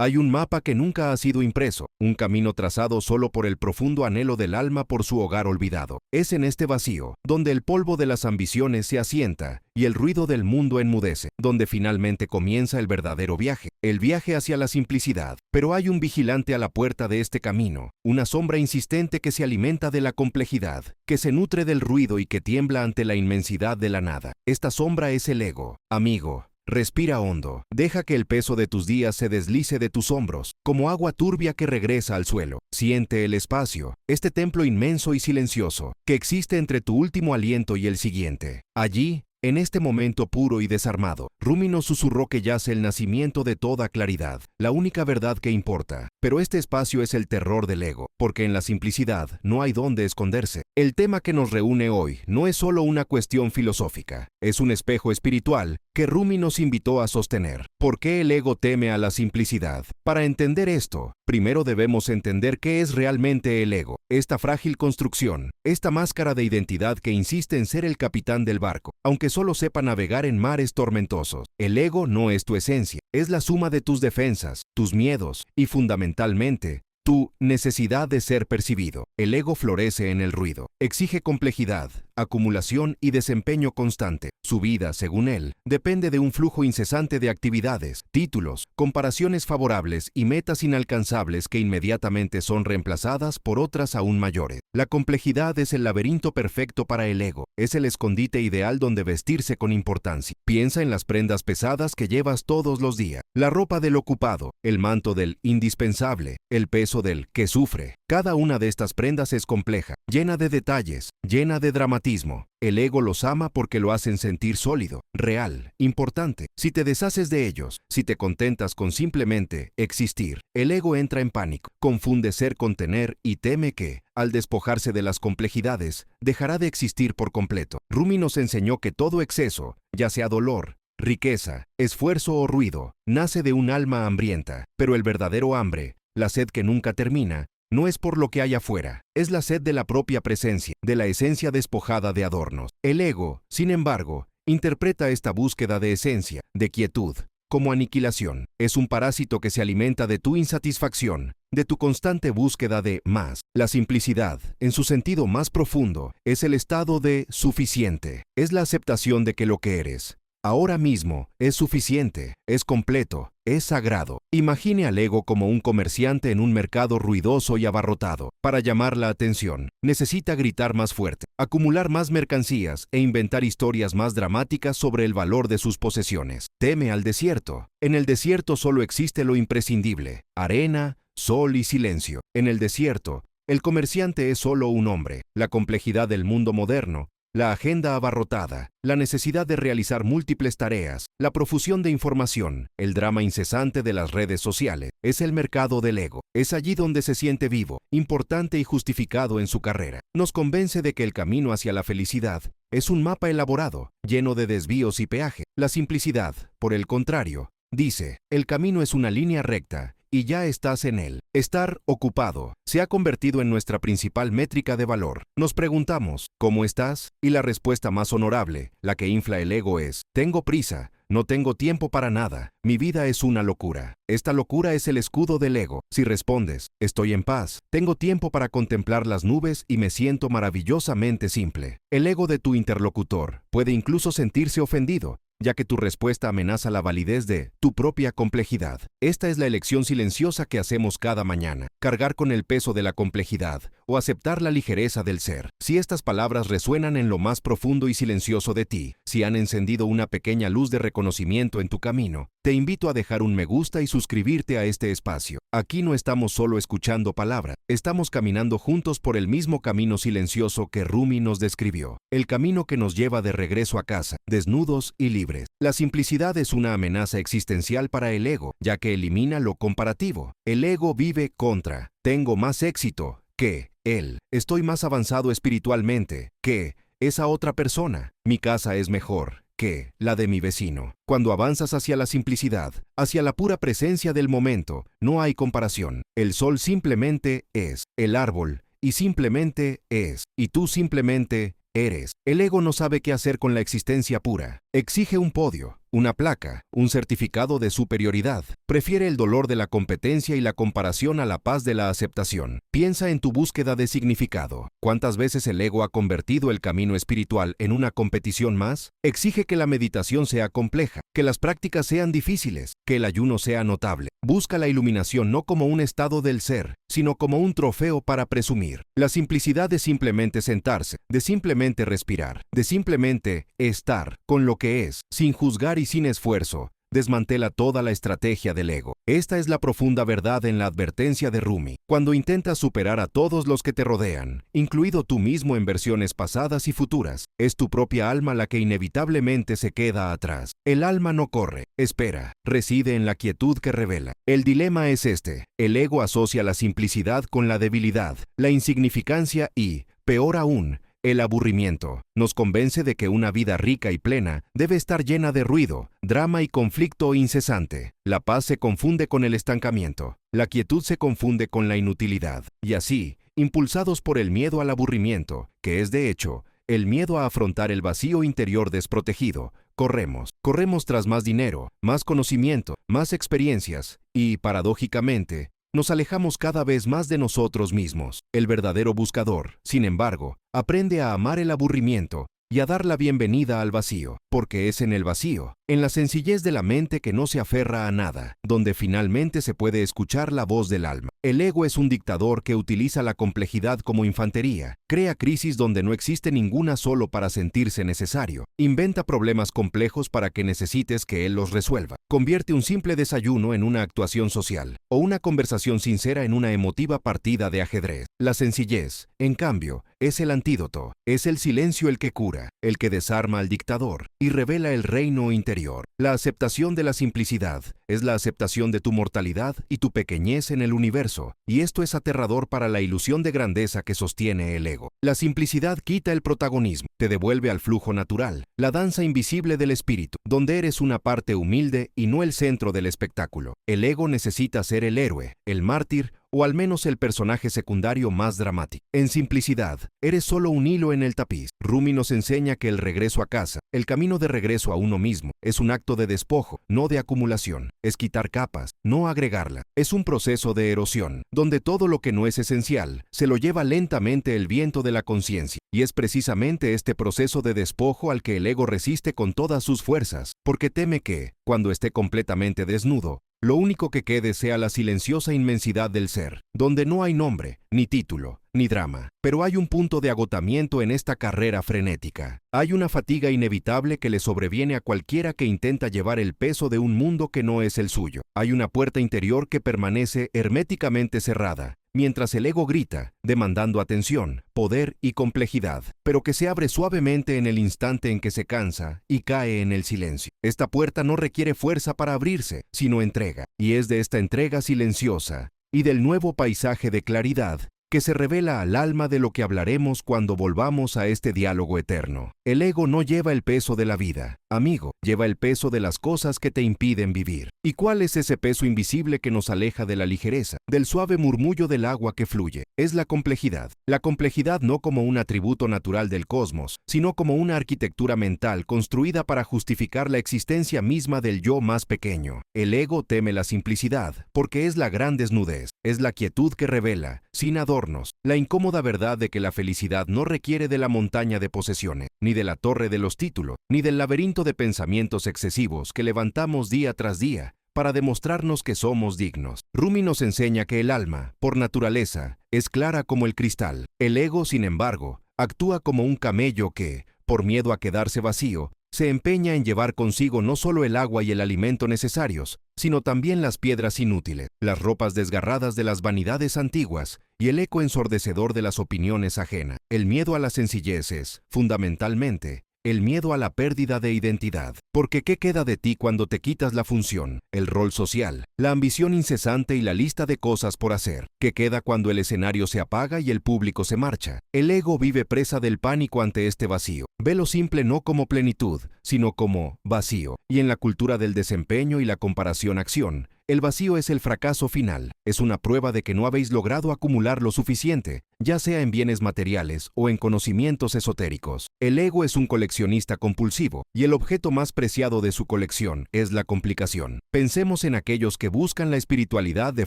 Hay un mapa que nunca ha sido impreso, un camino trazado solo por el profundo anhelo del alma por su hogar olvidado. Es en este vacío, donde el polvo de las ambiciones se asienta y el ruido del mundo enmudece, donde finalmente comienza el verdadero viaje, el viaje hacia la simplicidad. Pero hay un vigilante a la puerta de este camino, una sombra insistente que se alimenta de la complejidad, que se nutre del ruido y que tiembla ante la inmensidad de la nada. Esta sombra es el ego. Amigo, respira hondo. Deja que el peso de tus días se deslice de tus hombros, como agua turbia que regresa al suelo. Siente el espacio, este templo inmenso y silencioso, que existe entre tu último aliento y el siguiente. Allí, en este momento puro y desarmado, Rumi nos susurró que yace el nacimiento de toda claridad, la única verdad que importa. Pero este espacio es el terror del ego, porque en la simplicidad no hay dónde esconderse. El tema que nos reúne hoy no es solo una cuestión filosófica, es un espejo espiritual que Rumi nos invitó a sostener. ¿Por qué el ego teme a la simplicidad? Para entender esto, primero debemos entender qué es realmente el ego, esta frágil construcción, esta máscara de identidad que insiste en ser el capitán del barco, aunque solo sepa navegar en mares tormentosos. El ego no es tu esencia, es la suma de tus defensas, tus miedos y fundamentalmente, tu necesidad de ser percibido. El ego florece en el ruido. Exige complejidad, acumulación y desempeño constante. Su vida, según él, depende de un flujo incesante de actividades, títulos, comparaciones favorables y metas inalcanzables que inmediatamente son reemplazadas por otras aún mayores. La complejidad es el laberinto perfecto para el ego. Es el escondite ideal donde vestirse con importancia. Piensa en las prendas pesadas que llevas todos los días. La ropa del ocupado, el manto del indispensable, el peso del que sufre. Cada una de estas prendas es compleja, llena de detalles, llena de dramatismo. El ego los ama porque lo hacen sentir sólido, real, importante. Si te deshaces de ellos, si te contentas con simplemente existir, el ego entra en pánico, confunde ser con tener y teme que, al despojarse de las complejidades, dejará de existir por completo. Rumi nos enseñó que todo exceso, ya sea dolor, riqueza, esfuerzo o ruido, nace de un alma hambrienta, pero el verdadero hambre, la sed que nunca termina, no es por lo que hay afuera, es la sed de la propia presencia, de la esencia despojada de adornos. El ego, sin embargo, interpreta esta búsqueda de esencia, de quietud, como aniquilación. Es un parásito que se alimenta de tu insatisfacción, de tu constante búsqueda de más. La simplicidad, en su sentido más profundo, es el estado de suficiente. Es la aceptación de que lo que eres, ahora mismo, es suficiente, es completo, es sagrado. Imagine al ego como un comerciante en un mercado ruidoso y abarrotado. Para llamar la atención, necesita gritar más fuerte, acumular más mercancías e inventar historias más dramáticas sobre el valor de sus posesiones. Teme al desierto. En el desierto solo existe lo imprescindible: arena, sol y silencio. En el desierto, el comerciante es solo un hombre. La complejidad del mundo moderno, la agenda abarrotada, la necesidad de realizar múltiples tareas, la profusión de información, el drama incesante de las redes sociales, es el mercado del ego. Es allí donde se siente vivo, importante y justificado en su carrera. Nos convence de que el camino hacia la felicidad es un mapa elaborado, lleno de desvíos y peaje. La simplicidad, por el contrario, dice, el camino es una línea recta, y ya estás en él. Estar ocupado se ha convertido en nuestra principal métrica de valor. Nos preguntamos, ¿cómo estás? Y la respuesta más honorable, la que infla el ego, es, tengo prisa, no tengo tiempo para nada, mi vida es una locura. Esta locura es el escudo del ego. Si respondes, estoy en paz, tengo tiempo para contemplar las nubes y me siento maravillosamente simple. El ego de tu interlocutor puede incluso sentirse ofendido, ya que tu respuesta amenaza la validez de tu propia complejidad. Esta es la elección silenciosa que hacemos cada mañana: cargar con el peso de la complejidad o aceptar la ligereza del ser. Si estas palabras resuenan en lo más profundo y silencioso de ti, si han encendido una pequeña luz de reconocimiento en tu camino, te invito a dejar un me gusta y suscribirte a este espacio. Aquí no estamos solo escuchando palabras, estamos caminando juntos por el mismo camino silencioso que Rumi nos describió, el camino que nos lleva de regreso a casa, desnudos y libres. La simplicidad es una amenaza existencial para el ego, ya que elimina lo comparativo. El ego vive contra, tengo más éxito que él, estoy más avanzado espiritualmente que esa otra persona, mi casa es mejor que la de mi vecino. Cuando avanzas hacia la simplicidad, hacia la pura presencia del momento, no hay comparación. El sol simplemente es, el árbol, y simplemente es, y tú simplemente eres. El ego no sabe qué hacer con la existencia pura. Exige un podio, una placa, un certificado de superioridad. Prefiere el dolor de la competencia y la comparación a la paz de la aceptación. Piensa en tu búsqueda de significado. ¿Cuántas veces el ego ha convertido el camino espiritual en una competición más? Exige que la meditación sea compleja, que las prácticas sean difíciles, que el ayuno sea notable. Busca la iluminación no como un estado del ser, sino como un trofeo para presumir. La simplicidad de simplemente sentarse, de simplemente respirar, de simplemente estar con lo que es, sin juzgar y sin esfuerzo, desmantela toda la estrategia del ego. Esta es la profunda verdad en la advertencia de Rumi. Cuando intentas superar a todos los que te rodean, incluido tú mismo en versiones pasadas y futuras, es tu propia alma la que inevitablemente se queda atrás. El alma no corre, espera, reside en la quietud que revela. El dilema es este: el ego asocia la simplicidad con la debilidad, la insignificancia y, peor aún, el aburrimiento. Nos convence de que una vida rica y plena debe estar llena de ruido, drama y conflicto incesante. La paz se confunde con el estancamiento. La quietud se confunde con la inutilidad. Y así, impulsados por el miedo al aburrimiento, que es de hecho, el miedo a afrontar el vacío interior desprotegido, corremos tras más dinero, más conocimiento, más experiencias y, paradójicamente, nos alejamos cada vez más de nosotros mismos. El verdadero buscador, sin embargo, aprende a amar el aburrimiento y a dar la bienvenida al vacío, porque es en el vacío, en la sencillez de la mente que no se aferra a nada, donde finalmente se puede escuchar la voz del alma. El ego es un dictador que utiliza la complejidad como infantería, crea crisis donde no existe ninguna solo para sentirse necesario, inventa problemas complejos para que necesites que él los resuelva, convierte un simple desayuno en una actuación social, o una conversación sincera en una emotiva partida de ajedrez. La sencillez, en cambio, es el antídoto, es el silencio el que cura, el que desarma al dictador y revela el reino interior. La aceptación de la simplicidad es la aceptación de tu mortalidad y tu pequeñez en el universo, y esto es aterrador para la ilusión de grandeza que sostiene el ego. La simplicidad quita el protagonismo, te devuelve al flujo natural, la danza invisible del espíritu, donde eres una parte humilde y no el centro del espectáculo. El ego necesita ser el héroe, el mártir, o al menos el personaje secundario más dramático. En simplicidad, eres solo un hilo en el tapiz. Rumi nos enseña que el regreso a casa, el camino de regreso a uno mismo, es un acto de despojo, no de acumulación. Es quitar capas, no agregarla. Es un proceso de erosión, donde todo lo que no es esencial se lo lleva lentamente el viento de la conciencia. Y es precisamente este proceso de despojo al que el ego resiste con todas sus fuerzas, porque teme que, cuando esté completamente desnudo, lo único que quede sea la silenciosa inmensidad del ser, donde no hay nombre, ni título, ni drama. Pero hay un punto de agotamiento en esta carrera frenética. Hay una fatiga inevitable que le sobreviene a cualquiera que intenta llevar el peso de un mundo que no es el suyo. Hay una puerta interior que permanece herméticamente cerrada, mientras el ego grita, demandando atención, poder y complejidad, pero que se abre suavemente en el instante en que se cansa y cae en el silencio. Esta puerta no requiere fuerza para abrirse, sino entrega, y es de esta entrega silenciosa y del nuevo paisaje de claridad que se revela al alma de lo que hablaremos cuando volvamos a este diálogo eterno. El ego no lleva el peso de la vida, amigo, lleva el peso de las cosas que te impiden vivir. ¿Y cuál es ese peso invisible que nos aleja de la ligereza, del suave murmullo del agua que fluye? Es la complejidad. La complejidad no como un atributo natural del cosmos, sino como una arquitectura mental construida para justificar la existencia misma del yo más pequeño. El ego teme la simplicidad, porque es la gran desnudez, es la quietud que revela, sin adornos, la incómoda verdad de que la felicidad no requiere de la montaña de posesiones, ni de la torre de los títulos, ni del laberinto de pensamientos excesivos que levantamos día tras día para demostrarnos que somos dignos. Rumi nos enseña que el alma, por naturaleza, es clara como el cristal. El ego, sin embargo, actúa como un camello que, por miedo a quedarse vacío, se empeña en llevar consigo no solo el agua y el alimento necesarios, sino también las piedras inútiles, las ropas desgarradas de las vanidades antiguas y el eco ensordecedor de las opiniones ajenas. El miedo a la sencillez es, fundamentalmente, el miedo a la pérdida de identidad. Porque ¿qué queda de ti cuando te quitas la función, el rol social, la ambición incesante y la lista de cosas por hacer? ¿Qué queda cuando el escenario se apaga y el público se marcha? El ego vive presa del pánico ante este vacío. Ve lo simple no como plenitud, sino como vacío. Y en la cultura del desempeño y la comparación-acción, El vacío es el fracaso final, es una prueba de que no habéis logrado acumular lo suficiente, ya sea en bienes materiales o en conocimientos esotéricos. El ego es un coleccionista compulsivo, y el objeto más preciado de su colección es la complicación. Pensemos en aquellos que buscan la espiritualidad de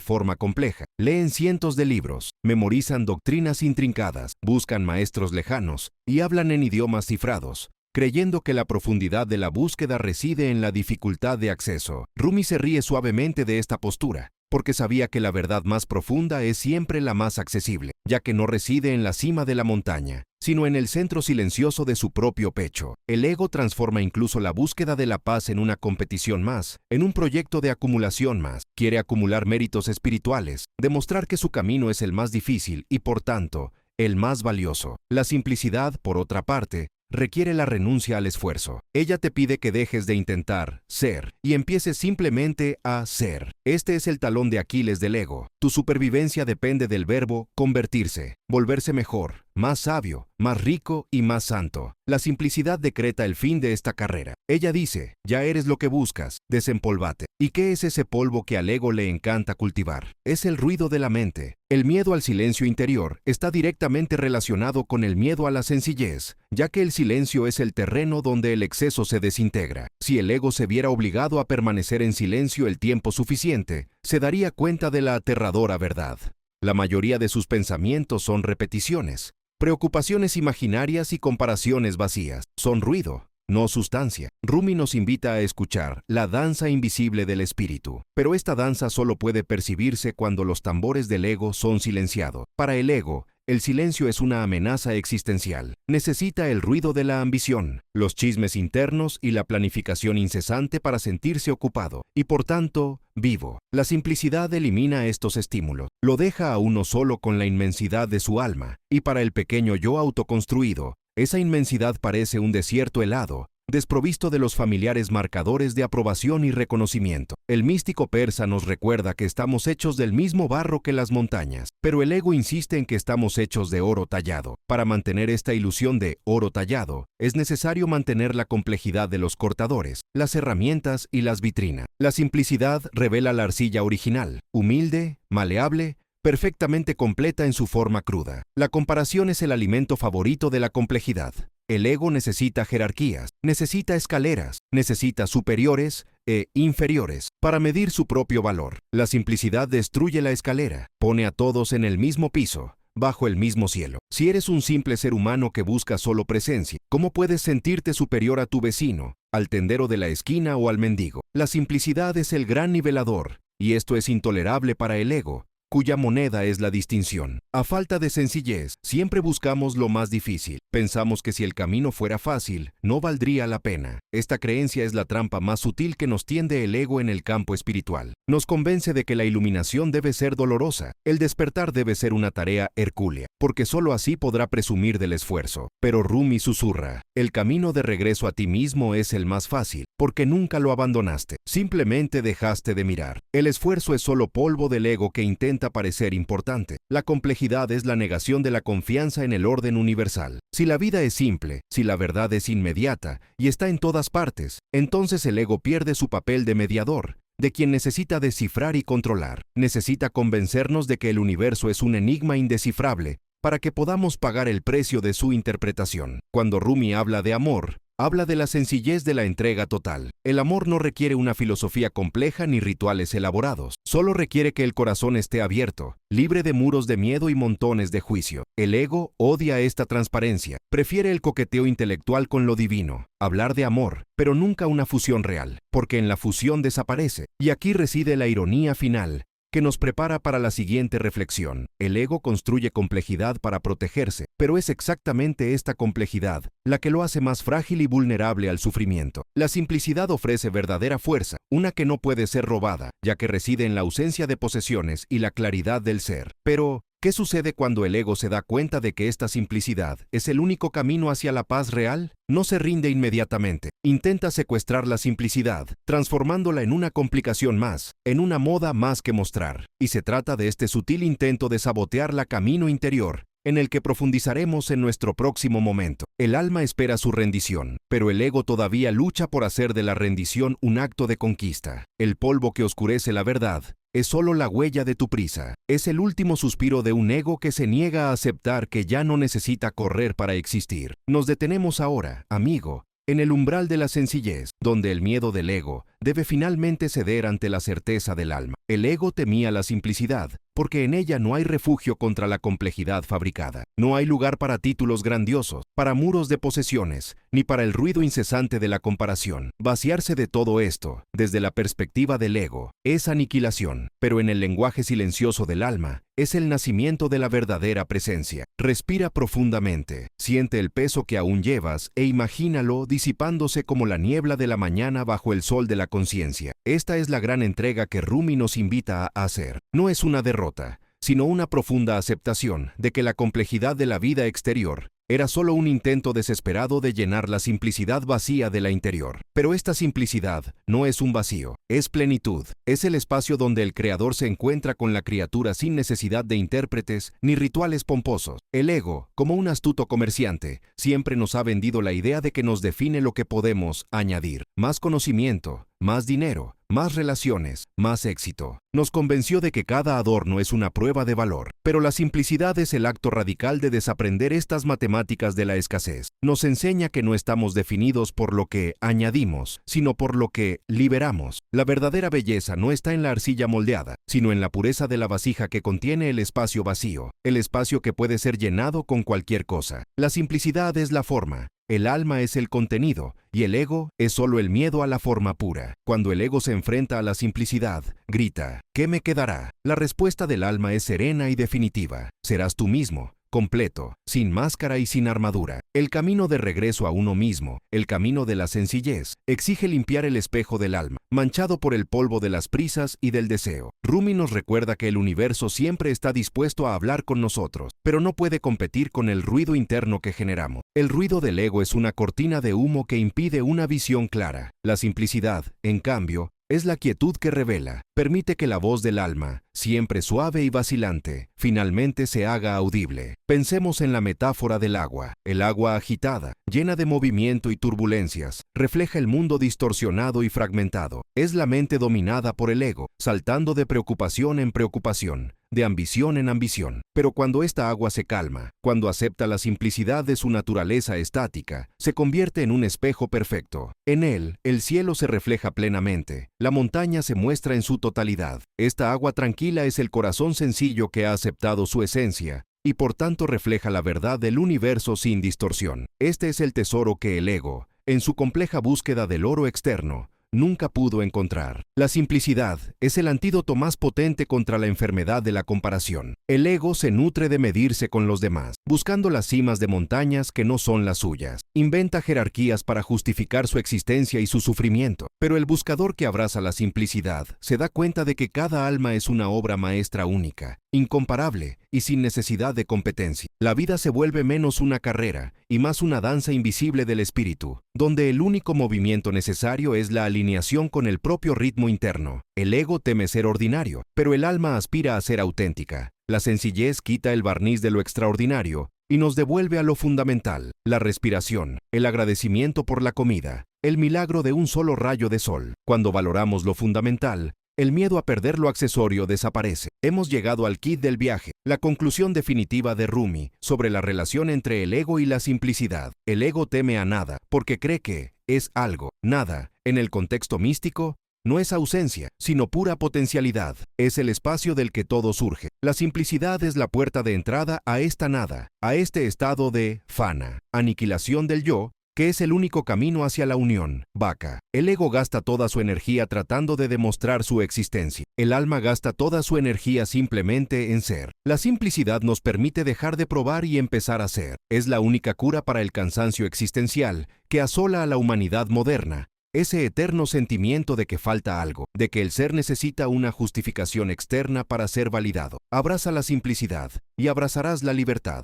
forma compleja, leen cientos de libros, memorizan doctrinas intrincadas, buscan maestros lejanos y hablan en idiomas cifrados, creyendo que la profundidad de la búsqueda reside en la dificultad de acceso. Rumi se ríe suavemente de esta postura, porque sabía que la verdad más profunda es siempre la más accesible, ya que no reside en la cima de la montaña, sino en el centro silencioso de su propio pecho. El ego transforma incluso la búsqueda de la paz en una competición más, en un proyecto de acumulación más. Quiere acumular méritos espirituales, demostrar que su camino es el más difícil y, por tanto, el más valioso. La simplicidad, por otra parte, requiere la renuncia al esfuerzo. Ella te pide que dejes de intentar ser y empieces simplemente a ser. Este es el talón de Aquiles del ego. Tu supervivencia depende del verbo convertirse, volverse mejor, más sabio, más rico y más santo. La simplicidad decreta el fin de esta carrera. Ella dice, ya eres lo que buscas, desempolvate. ¿Y qué es ese polvo que al ego le encanta cultivar? Es el ruido de la mente. El miedo al silencio interior está directamente relacionado con el miedo a la sencillez, ya que el silencio es el terreno donde el exceso se desintegra. Si el ego se viera obligado a permanecer en silencio el tiempo suficiente, se daría cuenta de la aterradora verdad. La mayoría de sus pensamientos son repeticiones, preocupaciones imaginarias y comparaciones vacías. Son ruido, no sustancia. Rumi nos invita a escuchar la danza invisible del espíritu. Pero esta danza solo puede percibirse cuando los tambores del ego son silenciados. Para el ego, el silencio es una amenaza existencial. Necesita el ruido de la ambición, los chismes internos y la planificación incesante para sentirse ocupado, y por tanto, vivo. La simplicidad elimina estos estímulos. Lo deja a uno solo con la inmensidad de su alma, y para el pequeño yo autoconstruido, esa inmensidad parece un desierto helado, desprovisto de los familiares marcadores de aprobación y reconocimiento. El místico persa nos recuerda que estamos hechos del mismo barro que las montañas, pero el ego insiste en que estamos hechos de oro tallado. Para mantener esta ilusión de oro tallado, es necesario mantener la complejidad de los cortadores, las herramientas y las vitrinas. La simplicidad revela la arcilla original, humilde, maleable, perfectamente completa en su forma cruda. La comparación es el alimento favorito de la complejidad. El ego necesita jerarquías, necesita escaleras, necesita superiores e inferiores para medir su propio valor. La simplicidad destruye la escalera, pone a todos en el mismo piso, bajo el mismo cielo. Si eres un simple ser humano que busca solo presencia, ¿cómo puedes sentirte superior a tu vecino, al tendero de la esquina o al mendigo? La simplicidad es el gran nivelador, y esto es intolerable para el ego, cuya moneda es la distinción. A falta de sencillez, siempre buscamos lo más difícil. Pensamos que si el camino fuera fácil, no valdría la pena. Esta creencia es la trampa más sutil que nos tiende el ego en el campo espiritual. Nos convence de que la iluminación debe ser dolorosa. El despertar debe ser una tarea hercúlea, porque sólo así podrá presumir del esfuerzo. Pero Rumi susurra, el camino de regreso a ti mismo es el más fácil, porque nunca lo abandonaste. Simplemente dejaste de mirar. El esfuerzo es solo polvo del ego que intenta parecer importante. La complejidad es la negación de la confianza en el orden universal. Si la vida es simple, si la verdad es inmediata y está en todas partes, entonces el ego pierde su papel de mediador, de quien necesita descifrar y controlar. Necesita convencernos de que el universo es un enigma indescifrable para que podamos pagar el precio de su interpretación. Cuando Rumi habla de amor, habla de la sencillez de la entrega total. El amor no requiere una filosofía compleja ni rituales elaborados. Solo requiere que el corazón esté abierto, libre de muros de miedo y montones de juicio. El ego odia esta transparencia. Prefiere el coqueteo intelectual con lo divino. Hablar de amor, pero nunca una fusión real, porque en la fusión desaparece. Y aquí reside la ironía final, que nos prepara para la siguiente reflexión. El ego construye complejidad para protegerse, pero es exactamente esta complejidad la que lo hace más frágil y vulnerable al sufrimiento. La simplicidad ofrece verdadera fuerza, una que no puede ser robada, ya que reside en la ausencia de posesiones y la claridad del ser. Pero, ¿qué sucede cuando el ego se da cuenta de que esta simplicidad es el único camino hacia la paz real? No se rinde inmediatamente. Intenta secuestrar la simplicidad, transformándola en una complicación más, en una moda más que mostrar. Y se trata de este sutil intento de sabotear la camino interior en el que profundizaremos en nuestro próximo momento. El alma espera su rendición, pero el ego todavía lucha por hacer de la rendición un acto de conquista. El polvo que oscurece la verdad es solo la huella de tu prisa. Es el último suspiro de un ego que se niega a aceptar que ya no necesita correr para existir. Nos detenemos ahora, amigo, en el umbral de la sencillez, donde el miedo del ego debe finalmente ceder ante la certeza del alma. El ego temía la simplicidad, porque en ella no hay refugio contra la complejidad fabricada. No hay lugar para títulos grandiosos, para muros de posesiones, ni para el ruido incesante de la comparación. Vaciarse de todo esto, desde la perspectiva del ego, es aniquilación, pero en el lenguaje silencioso del alma, es el nacimiento de la verdadera presencia. Respira profundamente, siente el peso que aún llevas e imagínalo disipándose como la niebla de la mañana bajo el sol de la conciencia. Esta es la gran entrega que Rumi nos invita a hacer. No es una derrota, sino una profunda aceptación de que la complejidad de la vida exterior era solo un intento desesperado de llenar la simplicidad vacía de la interior. Pero esta simplicidad no es un vacío, es plenitud. Es el espacio donde el Creador se encuentra con la criatura sin necesidad de intérpretes ni rituales pomposos. El ego, como un astuto comerciante, siempre nos ha vendido la idea de que nos define lo que podemos añadir: más conocimiento, más dinero, más relaciones, más éxito. Nos convenció de que cada adorno es una prueba de valor, pero la simplicidad es el acto radical de desaprender estas matemáticas de la escasez. Nos enseña que no estamos definidos por lo que añadimos, sino por lo que liberamos. La verdadera belleza no está en la arcilla moldeada, sino en la pureza de la vasija que contiene el espacio vacío, el espacio que puede ser llenado con cualquier cosa. La simplicidad es la forma. El alma es el contenido, y el ego es solo el miedo a la forma pura. Cuando el ego se enfrenta a la simplicidad, grita: ¿qué me quedará? La respuesta del alma es serena y definitiva: serás tú mismo, completo, sin máscara y sin armadura. El camino de regreso a uno mismo, el camino de la sencillez, exige limpiar el espejo del alma, manchado por el polvo de las prisas y del deseo. Rumi nos recuerda que el universo siempre está dispuesto a hablar con nosotros, pero no puede competir con el ruido interno que generamos. El ruido del ego es una cortina de humo que impide una visión clara. La simplicidad, en cambio, es la quietud que revela. Permite que la voz del alma, siempre suave y vacilante, finalmente se haga audible. Pensemos en la metáfora del agua. El agua agitada, llena de movimiento y turbulencias, refleja el mundo distorsionado y fragmentado. Es la mente dominada por el ego, saltando de preocupación en preocupación, de ambición en ambición. Pero cuando esta agua se calma, cuando acepta la simplicidad de su naturaleza estática, se convierte en un espejo perfecto. En él, el cielo se refleja plenamente, la montaña se muestra en su totalidad. Esta agua tranquila es el corazón sencillo que ha aceptado su esencia, y por tanto refleja la verdad del universo sin distorsión. Este es el tesoro que el ego, en su compleja búsqueda del oro externo, nunca pudo encontrar. La simplicidad es el antídoto más potente contra la enfermedad de la comparación. El ego se nutre de medirse con los demás, buscando las cimas de montañas que no son las suyas. Inventa jerarquías para justificar su existencia y su sufrimiento. Pero el buscador que abraza la simplicidad se da cuenta de que cada alma es una obra maestra única, incomparable y sin necesidad de competencia. La vida se vuelve menos una carrera y más una danza invisible del espíritu, donde el único movimiento necesario es la alineación con el propio ritmo interno. El ego teme ser ordinario, pero el alma aspira a ser auténtica. La sencillez quita el barniz de lo extraordinario y nos devuelve a lo fundamental: la respiración, el agradecimiento por la comida, el milagro de un solo rayo de sol. Cuando valoramos lo fundamental, el miedo a perder lo accesorio desaparece. Hemos llegado al quid del viaje, la conclusión definitiva de Rumi sobre la relación entre el ego y la simplicidad. El ego teme a nada, porque cree que es algo. Nada, en el contexto místico, no es ausencia, sino pura potencialidad. Es el espacio del que todo surge. La simplicidad es la puerta de entrada a esta nada, a este estado de fana, aniquilación del yo, que es el único camino hacia la unión. Vaca. El ego gasta toda su energía tratando de demostrar su existencia. El alma gasta toda su energía simplemente en ser. La simplicidad nos permite dejar de probar y empezar a ser. Es la única cura para el cansancio existencial que asola a la humanidad moderna. Ese eterno sentimiento de que falta algo, de que el ser necesita una justificación externa para ser validado. Abraza la simplicidad y abrazarás la libertad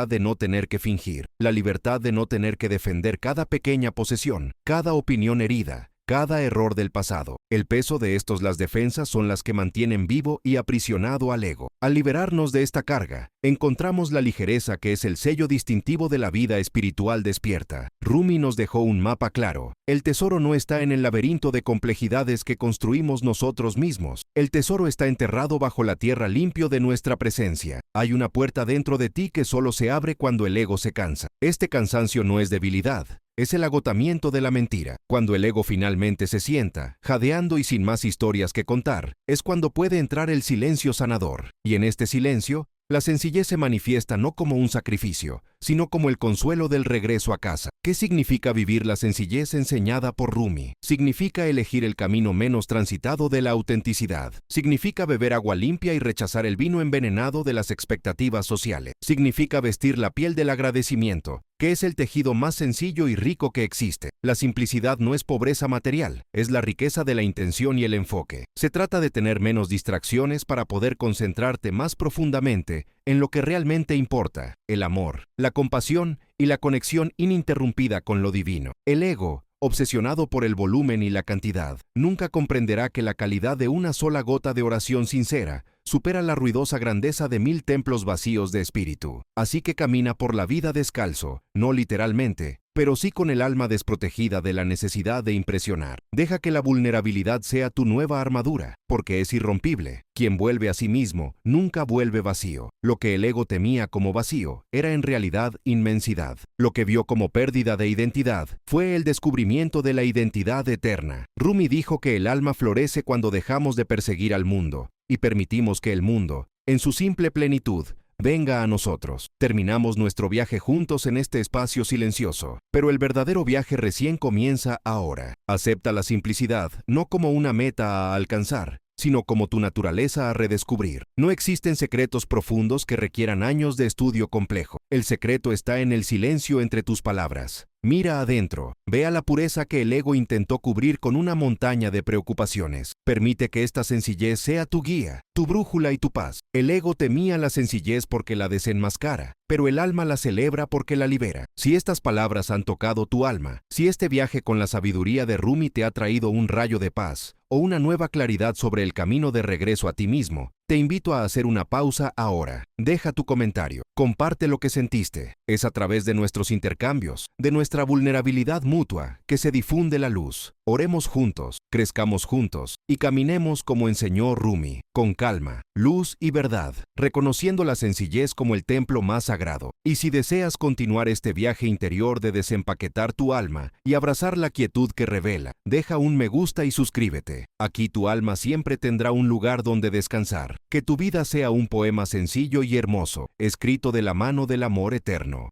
de no tener que fingir, la libertad de no tener que defender cada pequeña posesión, cada opinión herida, cada error del pasado. El peso de estos, las defensas, son las que mantienen vivo y aprisionado al ego. Al liberarnos de esta carga, encontramos la ligereza que es el sello distintivo de la vida espiritual despierta. Rumi nos dejó un mapa claro. El tesoro no está en el laberinto de complejidades que construimos nosotros mismos. El tesoro está enterrado bajo la tierra limpio de nuestra presencia. Hay una puerta dentro de ti que solo se abre cuando el ego se cansa. Este cansancio no es debilidad. Es el agotamiento de la mentira. Cuando el ego finalmente se sienta, jadeando y sin más historias que contar, es cuando puede entrar el silencio sanador. Y en este silencio, la sencillez se manifiesta no como un sacrificio, sino como el consuelo del regreso a casa. ¿Qué significa vivir la sencillez enseñada por Rumi? Significa elegir el camino menos transitado de la autenticidad. Significa beber agua limpia y rechazar el vino envenenado de las expectativas sociales. Significa vestir la piel del agradecimiento, que es el tejido más sencillo y rico que existe. La simplicidad no es pobreza material, es la riqueza de la intención y el enfoque. Se trata de tener menos distracciones para poder concentrarte más profundamente en lo que realmente importa: el amor, la compasión y la conexión ininterrumpida con lo divino. El ego, obsesionado por el volumen y la cantidad, nunca comprenderá que la calidad de una sola gota de oración sincera supera la ruidosa grandeza de 1000 templos vacíos de espíritu. Así que camina por la vida descalzo, no literalmente, pero sí con el alma desprotegida de la necesidad de impresionar. Deja que la vulnerabilidad sea tu nueva armadura, porque es irrompible. Quien vuelve a sí mismo nunca vuelve vacío. Lo que el ego temía como vacío era en realidad inmensidad. Lo que vio como pérdida de identidad fue el descubrimiento de la identidad eterna. Rumi dijo que el alma florece cuando dejamos de perseguir al mundo y permitimos que el mundo, en su simple plenitud, venga a nosotros. Terminamos nuestro viaje juntos en este espacio silencioso, pero el verdadero viaje recién comienza ahora. Acepta la simplicidad no como una meta a alcanzar, sino como tu naturaleza a redescubrir. No existen secretos profundos que requieran años de estudio complejo. El secreto está en el silencio entre tus palabras. Mira adentro, vea la pureza que el ego intentó cubrir con una montaña de preocupaciones. Permite que esta sencillez sea tu guía, tu brújula y tu paz. El ego temía la sencillez porque la desenmascara, pero el alma la celebra porque la libera. Si estas palabras han tocado tu alma, si este viaje con la sabiduría de Rumi te ha traído un rayo de paz o una nueva claridad sobre el camino de regreso a ti mismo, te invito a hacer una pausa ahora. Deja tu comentario, comparte lo que sentiste. Es a través de nuestros intercambios, de nuestra vulnerabilidad mutua, que se difunde la luz. Oremos juntos, crezcamos juntos y caminemos como enseñó Rumi, con calma, luz y verdad, reconociendo la sencillez como el templo más sagrado. Y si deseas continuar este viaje interior de desempaquetar tu alma y abrazar la quietud que revela, deja un me gusta y suscríbete. Aquí tu alma siempre tendrá un lugar donde descansar. Que tu vida sea un poema sencillo y hermoso, escrito de la mano del amor eterno.